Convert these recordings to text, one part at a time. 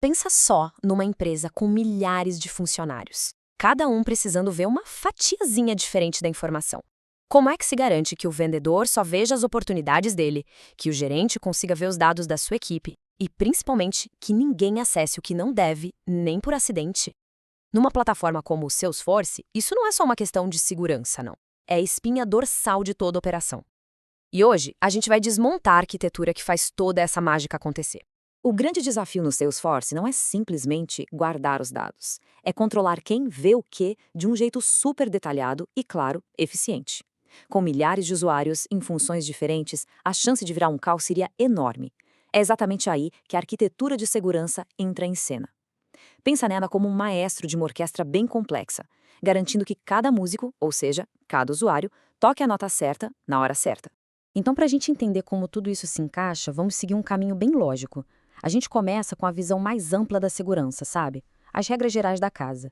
Pensa só numa empresa com milhares de funcionários, cada um precisando ver uma fatiazinha diferente da informação. Como é que se garante que o vendedor só veja as oportunidades dele, que o gerente consiga ver os dados da sua equipe e, principalmente, que ninguém acesse o que não deve, nem por acidente? Numa plataforma como o Salesforce, isso não é só uma questão de segurança, não. É a espinha dorsal de toda a operação. E hoje, a gente vai desmontar a arquitetura que faz toda essa mágica acontecer. O grande desafio no Salesforce não é simplesmente guardar os dados. É controlar quem vê o quê de um jeito super detalhado e, claro, eficiente. Com milhares de usuários em funções diferentes, a chance de virar um caos seria enorme. É exatamente aí que a arquitetura de segurança entra em cena. Pensa nela como um maestro de uma orquestra bem complexa, garantindo que cada músico, ou seja, cada usuário, toque a nota certa na hora certa. Então, para a gente entender como tudo isso se encaixa, vamos seguir um caminho bem lógico. A gente começa com a visão mais ampla da segurança, sabe? As regras gerais da casa.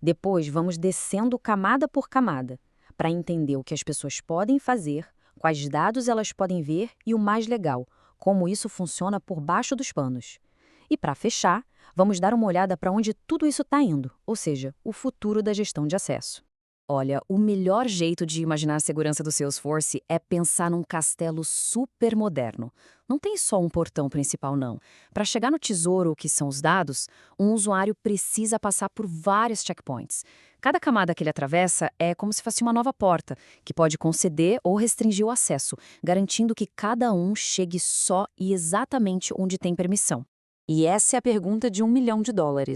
Depois, vamos descendo camada por camada, para entender o que as pessoas podem fazer, quais dados elas podem ver e o mais legal, como isso funciona por baixo dos panos. E para fechar, vamos dar uma olhada para onde tudo isso está indo, ou seja, o futuro da gestão de acesso. Olha, o melhor jeito de imaginar a segurança do Salesforce é pensar num castelo super moderno. Não tem só um portão principal, não. Para chegar no tesouro, que são os dados, um usuário precisa passar por vários checkpoints. Cada camada que ele atravessa é como se fosse uma nova porta, que pode conceder ou restringir o acesso, garantindo que cada um chegue só e exatamente onde tem permissão. E essa é a pergunta de $1 milhão,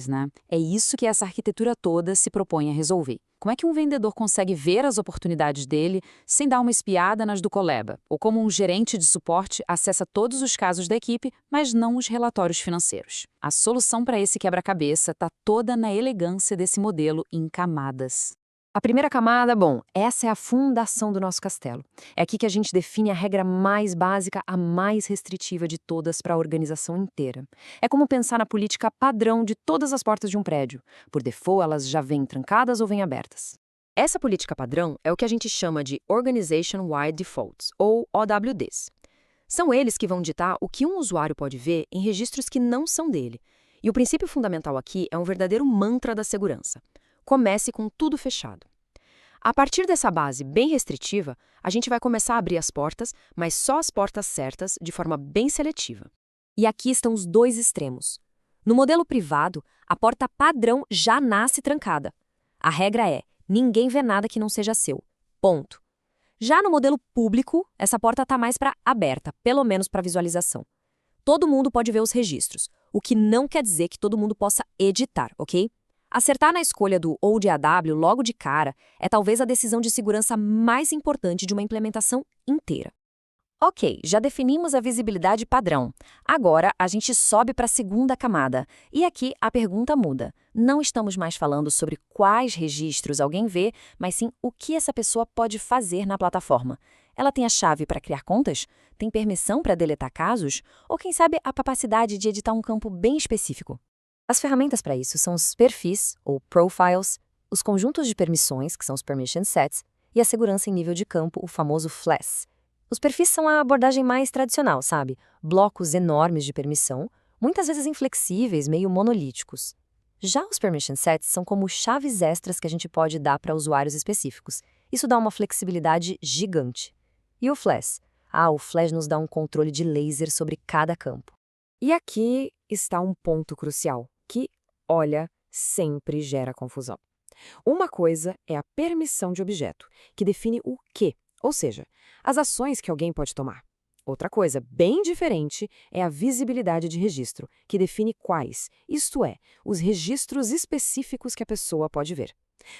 né? É isso que essa arquitetura toda se propõe a resolver. Como é que um vendedor consegue ver as oportunidades dele sem dar uma espiada nas do Coleba? Ou como um gerente de suporte acessa todos os casos da equipe, mas não os relatórios financeiros? A solução para esse quebra-cabeça está toda na elegância desse modelo em camadas. A primeira camada, bom, essa é a fundação do nosso castelo. É aqui que a gente define a regra mais básica, a mais restritiva de todas para a organização inteira. É como pensar na política padrão de todas as portas de um prédio. Por default, elas já vêm trancadas ou vêm abertas. Essa política padrão é o que a gente chama de Organization Wide Defaults, ou OWDs. São eles que vão ditar o que um usuário pode ver em registros que não são dele. E o princípio fundamental aqui é um verdadeiro mantra da segurança. Comece com tudo fechado. A partir dessa base bem restritiva, a gente vai começar a abrir as portas, mas só as portas certas, de forma bem seletiva. E aqui estão os dois extremos. No modelo privado, a porta padrão já nasce trancada. A regra é, ninguém vê nada que não seja seu. Ponto. Já no modelo público, essa porta está mais para aberta, pelo menos para visualização. Todo mundo pode ver os registros, o que não quer dizer que todo mundo possa editar, ok? Acertar na escolha do ODAW logo de cara é talvez a decisão de segurança mais importante de uma implementação inteira. Ok, já definimos a visibilidade padrão. Agora a gente sobe para a segunda camada. E aqui a pergunta muda. Não estamos mais falando sobre quais registros alguém vê, mas sim o que essa pessoa pode fazer na plataforma. Ela tem a chave para criar contas? Tem permissão para deletar casos? Ou quem sabe a capacidade de editar um campo bem específico? As ferramentas para isso são os perfis, ou profiles, os conjuntos de permissões, que são os permission sets, e a segurança em nível de campo, o famoso FLAS. Os perfis são a abordagem mais tradicional, sabe? Blocos enormes de permissão, muitas vezes inflexíveis, meio monolíticos. Já os permission sets são como chaves extras que a gente pode dar para usuários específicos. Isso dá uma flexibilidade gigante. E o FLAS? O FLAS nos dá um controle de laser sobre cada campo. E aqui está um ponto crucial, que, olha, sempre gera confusão. Uma coisa é a permissão de objeto, que define o quê, ou seja, as ações que alguém pode tomar. Outra coisa, bem diferente, é a visibilidade de registro, que define quais, isto é, os registros específicos que a pessoa pode ver.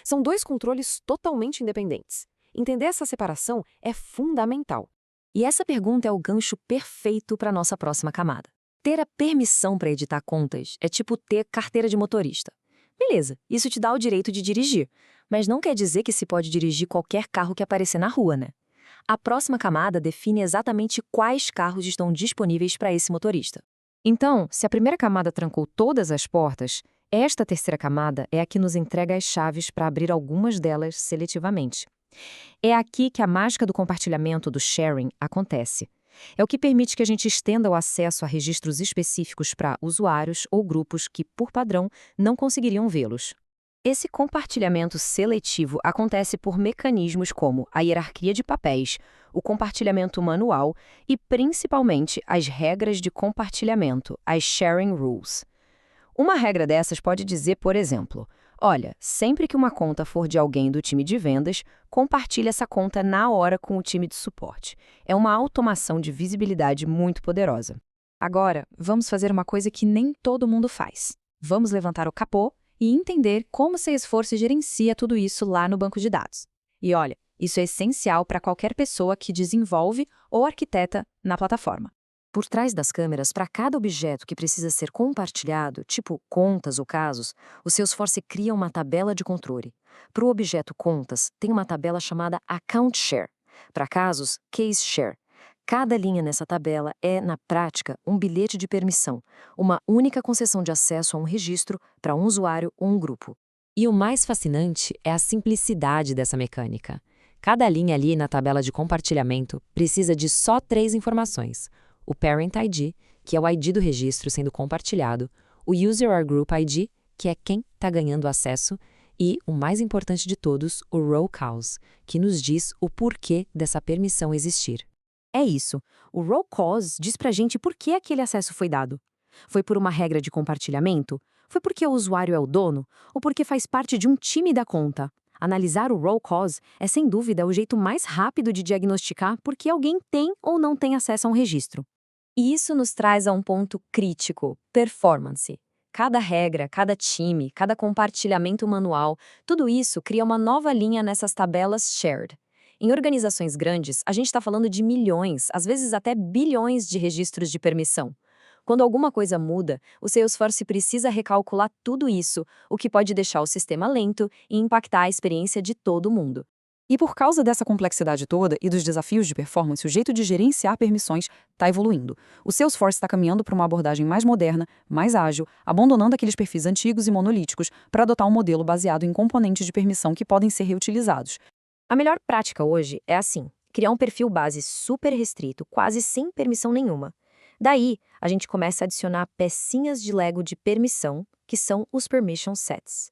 São dois controles totalmente independentes. Entender essa separação é fundamental. E essa pergunta é o gancho perfeito para a nossa próxima camada. Ter a permissão para editar contas é tipo ter carteira de motorista. Beleza, isso te dá o direito de dirigir, mas não quer dizer que se pode dirigir qualquer carro que aparecer na rua, né? A próxima camada define exatamente quais carros estão disponíveis para esse motorista. Então, se a primeira camada trancou todas as portas, esta terceira camada é a que nos entrega as chaves para abrir algumas delas seletivamente. É aqui que a mágica do compartilhamento do sharing acontece. É o que permite que a gente estenda o acesso a registros específicos para usuários ou grupos que, por padrão, não conseguiriam vê-los. Esse compartilhamento seletivo acontece por mecanismos como a hierarquia de papéis, o compartilhamento manual e, principalmente, as regras de compartilhamento, as sharing rules. Uma regra dessas pode dizer, por exemplo, olha, sempre que uma conta for de alguém do time de vendas, compartilhe essa conta na hora com o time de suporte. É uma automação de visibilidade muito poderosa. Agora, vamos fazer uma coisa que nem todo mundo faz. Vamos levantar o capô e entender como Salesforce gerencia tudo isso lá no banco de dados. E olha, isso é essencial para qualquer pessoa que desenvolve ou arquiteta na plataforma. Por trás das câmeras, para cada objeto que precisa ser compartilhado, tipo contas ou casos, o Salesforce cria uma tabela de controle. Para o objeto contas, tem uma tabela chamada Account Share. Para casos, Case Share. Cada linha nessa tabela é, na prática, um bilhete de permissão, uma única concessão de acesso a um registro para um usuário ou um grupo. E o mais fascinante é a simplicidade dessa mecânica. Cada linha ali na tabela de compartilhamento precisa de só 3 informações: o Parent ID, que é o ID do registro sendo compartilhado, o User or Group ID, que é quem está ganhando acesso, e, o mais importante de todos, o Row Cause, que nos diz o porquê dessa permissão existir. É isso. O Row Cause diz pra gente por que aquele acesso foi dado. Foi por uma regra de compartilhamento? Foi porque o usuário é o dono? Ou porque faz parte de um time da conta? Analisar o Row Cause é, sem dúvida, o jeito mais rápido de diagnosticar por que alguém tem ou não tem acesso a um registro. E isso nos traz a um ponto crítico: performance. Cada regra, cada time, cada compartilhamento manual, tudo isso cria uma nova linha nessas tabelas shared. Em organizações grandes, a gente está falando de milhões, às vezes até bilhões de registros de permissão. Quando alguma coisa muda, o Salesforce precisa recalcular tudo isso, o que pode deixar o sistema lento e impactar a experiência de todo mundo. E por causa dessa complexidade toda e dos desafios de performance, o jeito de gerenciar permissões está evoluindo. O Salesforce está caminhando para uma abordagem mais moderna, mais ágil, abandonando aqueles perfis antigos e monolíticos para adotar um modelo baseado em componentes de permissão que podem ser reutilizados. A melhor prática hoje é assim, criar um perfil base super restrito, quase sem permissão nenhuma. Daí, a gente começa a adicionar pecinhas de Lego de permissão, que são os permission sets.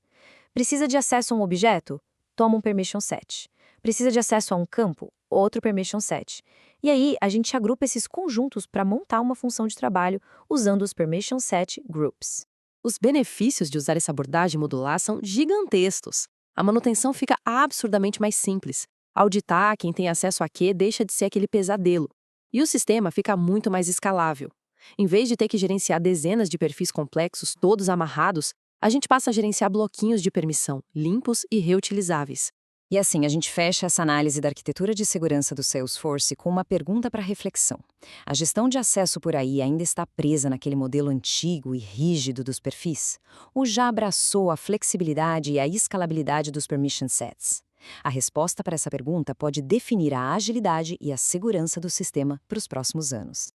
Precisa de acesso a um objeto? Toma um permission set. Precisa de acesso a um campo? Outro permission set. E aí, a gente agrupa esses conjuntos para montar uma função de trabalho usando os permission set groups. Os benefícios de usar essa abordagem modular são gigantescos. A manutenção fica absurdamente mais simples. Auditar quem tem acesso a quê deixa de ser aquele pesadelo. E o sistema fica muito mais escalável. Em vez de ter que gerenciar dezenas de perfis complexos, todos amarrados, a gente passa a gerenciar bloquinhos de permissão, limpos e reutilizáveis. E assim, a gente fecha essa análise da arquitetura de segurança do Salesforce com uma pergunta para reflexão. A gestão de acesso por aí ainda está presa naquele modelo antigo e rígido dos perfis? Ou já abraçou a flexibilidade e a escalabilidade dos permission sets? A resposta para essa pergunta pode definir a agilidade e a segurança do sistema para os próximos anos.